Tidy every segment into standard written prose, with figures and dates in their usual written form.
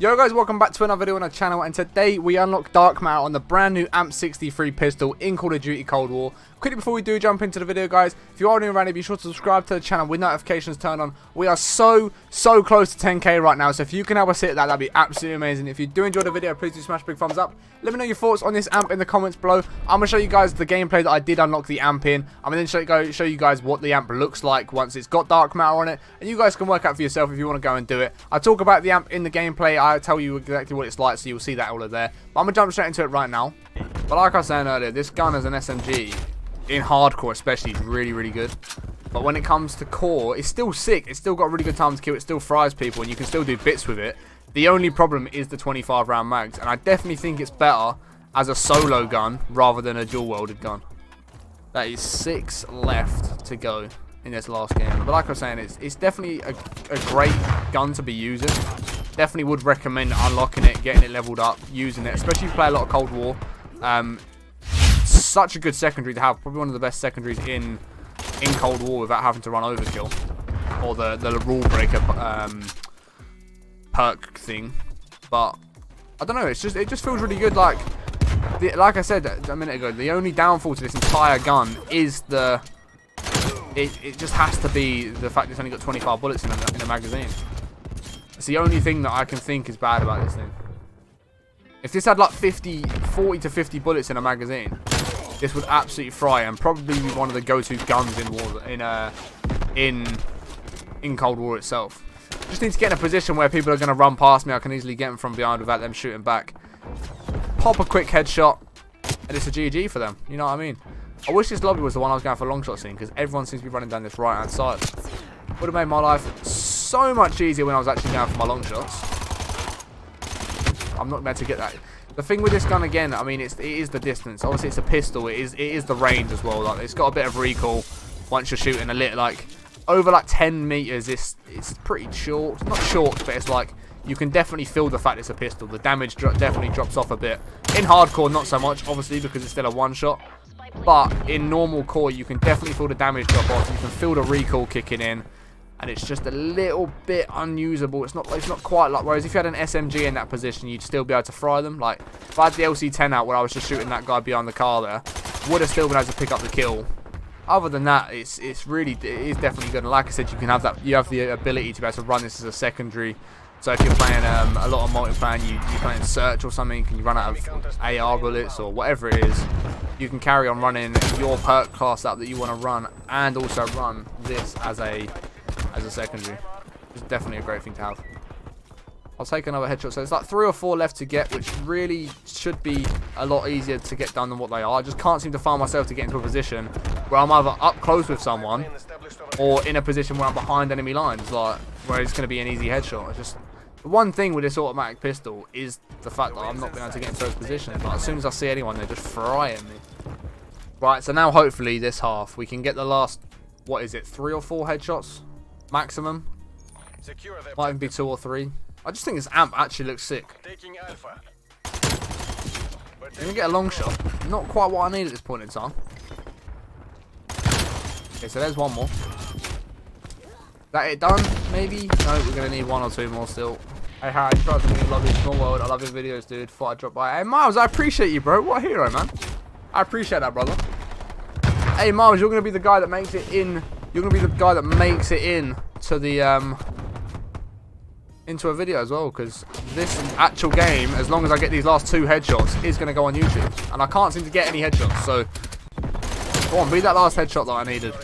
Yo guys, welcome back to another video on our channel, and today we unlock dark matter on the brand new AMP-63 pistol in Call of Duty Cold War. Quickly before we do jump into the video, guys, if you are new around here, be sure to subscribe to the channel with notifications turned on. We are so close to 10k right now, so if you can help us hit that, that'd be absolutely amazing. If you do enjoy the video, please do smash a big thumbs up. Let me know your thoughts on this amp in the comments below. I'm gonna show you guys the gameplay that I did unlock the amp in. I'm gonna then show you guys what the amp looks like once it's got dark matter on it, and you guys can work out for yourself if you want to go and do it. I talk about the amp in the gameplay. I tell you exactly what it's like, so you'll see that all of there. But I'm gonna jump straight into it right now. But like I was saying earlier, this gun as an SMG in hardcore especially is really good. But when it comes to core, it's still sick. It's still got really good time to kill. It still fries people, and you can still do bits with it. The only problem is the 25 round mags, and I definitely think it's better as a solo gun rather than a dual wielded gun. That is 6 left to go in this last game. But like I was saying, it's definitely a great gun to be using. Definitely would recommend unlocking it, getting it leveled up, using it, especially if you play a lot of Cold War. Such a good secondary to have, probably one of the best secondaries in Cold War without having to run overkill or the rule breaker perk thing. But I don't know, it just feels really good. Like I said a minute ago, the only downfall to this entire gun is it just has to be the fact it's only got 25 bullets in a magazine. It's the only thing that I can think is bad about this thing. If this had like 40 to 50 bullets in a magazine, this would absolutely fry and probably be one of the go-to guns in Cold War itself. Just need to get in a position where people are going to run past me. I can easily get them from behind without them shooting back. Pop a quick headshot, and it's a GG for them. You know what I mean? I wish this lobby was the one I was going for long shot scene, because everyone seems to be running down this right-hand side. Would have made my life so much easier when I was actually going for my long shots. I'm not meant to get that. The thing with this gun again, I mean, it is the distance. Obviously, it's a pistol. It is the range as well. Like, it's got a bit of recoil once you're shooting a lit. Like over like 10 meters, it's pretty short. Not short, but it's like you can definitely feel the fact it's a pistol. The damage definitely drops off a bit. In hardcore, not so much, obviously, because it's still a one shot. But in normal core, you can definitely feel the damage drop off. You can feel the recoil kicking in, and it's just a little bit unusable. It's not quite like, whereas if you had an SMG in that position, you'd still be able to fry them. Like if I had the LC-10 out where I was just shooting that guy behind the car there, would have still been able to pick up the kill. Other than that, it is definitely good. And like I said, you have the ability to be able to run this as a secondary. So if you're playing a lot of multiplayer, and you're playing search or something, and you run out of AR bullets or whatever it is, you can carry on running your perk class up that you want to run, and also run this as a secondary. It's definitely a great thing to have. I'll take another headshot. So it's like 3 or 4 left to get, which really should be a lot easier to get done than what they are. I just can't seem to find myself to get into a position where I'm either up close with someone or in a position where I'm behind enemy lines, like where it's going to be an easy headshot. It's just the one thing with this automatic pistol is the fact that I'm not being able to get into those positions. Like, as soon as I see anyone, they're just frying me. Right, so now hopefully this half we can get the last, what is it, 3 or 4 headshots maximum. Might even be 2 or 3. I just think this amp actually looks sick. Let me get a long shot. Not quite what I need at this point in time. Okay, so there's one more. That it done? Maybe? No, we're going to need 1 or 2 more still. Hey, hi, try to love this small world. I love your videos, dude. Thought I'd drop by. Hey, Miles, I appreciate you, bro. What a hero, man. I appreciate that, brother. Hey, Miles, you're going to be the guy that makes it in. You're going to be the guy that makes it in to the, into a video as well, because this actual game, as long as I get these last 2 headshots, is going to go on YouTube. And I can't seem to get any headshots, so go on, be that last headshot that I needed.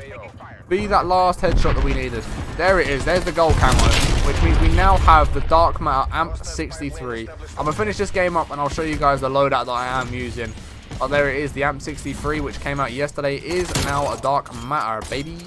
Be that last headshot that we needed. There it is. There's the gold camo, which means we now have the dark matter AMP-63. I'm going to finish this game up and I'll show you guys the loadout that I am using. Oh, there it is. The AMP-63, which came out yesterday, is now a dark matter, baby.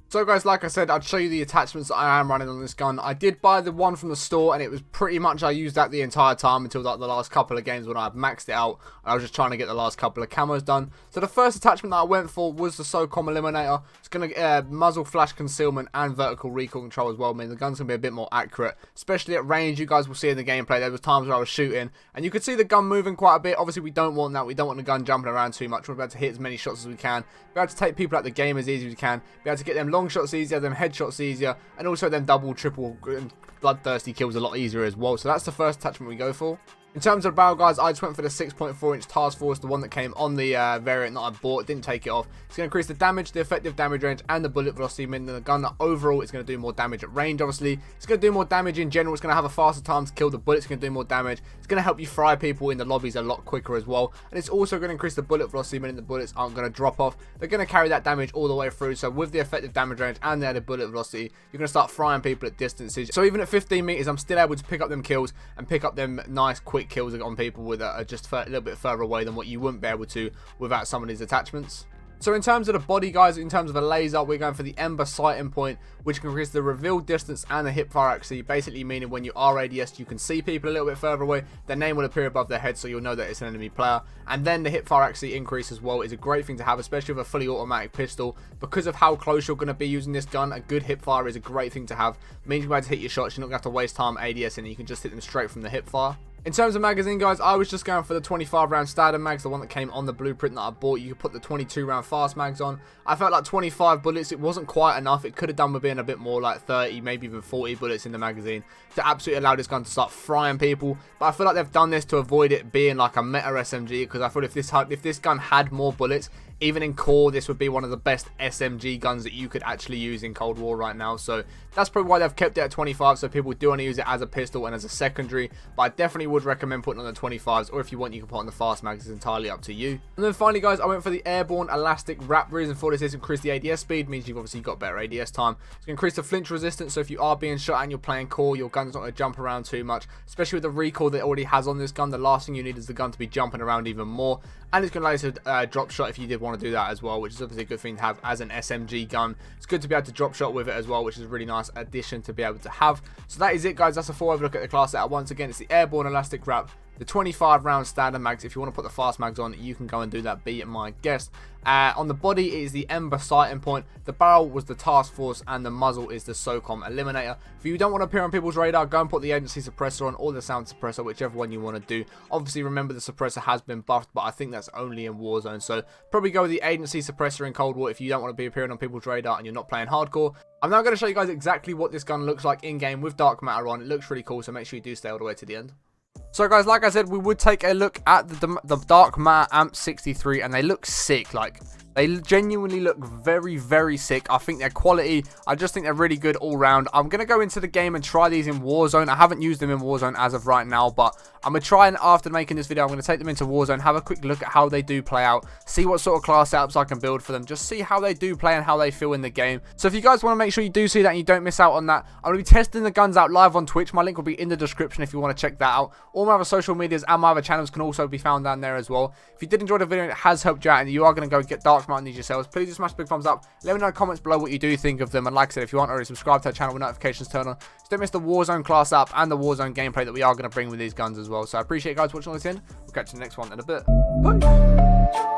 So guys, like I said, I'd show you the attachments that I am running on this gun. I did buy the one from the store, and it was pretty much, I used that the entire time until like the last couple of games when I had maxed it out. I was just trying to get the last couple of camos done. So the first attachment that I went for was the SOCOM Eliminator. It's going to muzzle flash concealment and vertical recoil control as well. I mean, the gun's going to be a bit more accurate, especially at range. You guys will see in the gameplay, there was times where I was shooting, and you could see the gun moving quite a bit. Obviously, we don't want that. We don't want the gun jumping around too much. We're about to hit as many shots as we can, be able to take people out the game as easy as we can, be able to get them long shots easier, them headshots easier, and also them double, triple, and bloodthirsty kills a lot easier as well. So that's the first attachment we go for. In terms of the barrel, guys, I just went for the 6.4 inch Task Force, the one that came on the variant that I bought. Didn't take it off. It's going to increase the damage, the effective damage range, and the bullet velocity, meaning the gun overall is going to do more damage at range, obviously. It's going to do more damage in general. It's going to have a faster time to kill the bullets. It's going to do more damage. It's going to help you fry people in the lobbies a lot quicker as well. And it's also going to increase the bullet velocity, meaning the bullets aren't going to drop off. They're going to carry that damage all the way through. So with the effective damage range and the added bullet velocity, you're going to start frying people at distances. So even at 15 meters, I'm still able to pick up them kills and pick up them nice quick kills on people with just a little bit further away than what you wouldn't be able to without some of these attachments. So in terms of the body, guys, in terms of a laser, we're going for the Ember sighting point, which can increase the reveal distance and the hip fire accuracy, basically meaning when you are ADS, you can see people a little bit further away. Their name will appear above their head, so you'll know that it's an enemy player. And then the hip fire accuracy increase as well is a great thing to have, especially with a fully automatic pistol. Because of how close you're going to be using this gun, a good hip fire is a great thing to have. It means you're going to hit your shots, you're not going to have to waste time ADS, and you can just hit them straight from the hip fire. In terms of magazine, guys, I was just going for the 25 round standard mags, the one that came on the blueprint that I bought. You could put the 22 round fast mags on. I felt like 25 bullets, it wasn't quite enough. It could have done with being a bit more, like 30, maybe even 40 bullets in the magazine to absolutely allow this gun to start frying people. But I feel like they've done this to avoid it being like a meta SMG, because I thought if this gun had more bullets, even in core, this would be one of the best SMG guns that you could actually use in Cold War right now. So that's probably why they've kept it at 25, so people do want to use it as a pistol and as a secondary. But I definitely would recommend putting on the 25s, or if you want, you can put on the fast mags. It's entirely up to you. And then finally, guys, I went for the airborne elastic wrap. Reason for this is increase the ADS speed, means you've obviously got better ADS time. It's going to increase the flinch resistance, so if you are being shot and you're playing core, your gun's not going to jump around too much, especially with the recoil that it already has on this gun. The last thing you need is the gun to be jumping around even more. And it's going to allow you to drop shot if you did want to do that as well, which is obviously a good thing to have as an SMG gun. It's good to be able to drop shot with it as well, which is a really nice addition to be able to have. So that is it, guys. That's a full overlook at the class setup. Once again, it's the airborne elastic wrap, the 25 round standard mags. If you want to put the fast mags on, you can go and do that, be it my guest. On the body, it is the Ember sighting point. The barrel was the Task Force, and the muzzle is the SOCOM Eliminator. If you don't want to appear on people's radar, go and put the agency suppressor on, or the sound suppressor, whichever one you want to do. Obviously, remember the suppressor has been buffed, but I think that's only in Warzone. So probably go with the agency suppressor in Cold War if you don't want to be appearing on people's radar and you're not playing hardcore. I'm now going to show you guys exactly what this gun looks like in game with dark matter on. It looks really cool, so make sure you do stay all the way to the end. So guys, like I said, we would take a look at the dark matter AMP-63, and they look sick. Like, they genuinely look very, very sick. I think their quality, I just think they're really good all round. I'm going to go into the game and try these in Warzone. I haven't used them in Warzone as of right now, but I'm going to try, and after making this video, I'm going to take them into Warzone, have a quick look at how they do play out, see what sort of class setups I can build for them, just see how they do play and how they feel in the game. So if you guys want to make sure you do see that and you don't miss out on that, I'm going to be testing the guns out live on Twitch. My link will be in the description if you want to check that out. All my other social medias and my other channels can also be found down there as well. If you did enjoy the video and it has helped you out and you are going to go get dark matter on these yourselves, please just smash a big thumbs up. Let me know in the comments below what you do think of them. And like I said, if you aren't already subscribed to our channel with notifications turned on, just don't miss the Warzone class up and the Warzone gameplay that we are going to bring with these guns as well. So I appreciate you guys watching all this in. We'll catch you in the next one in a bit. Bye.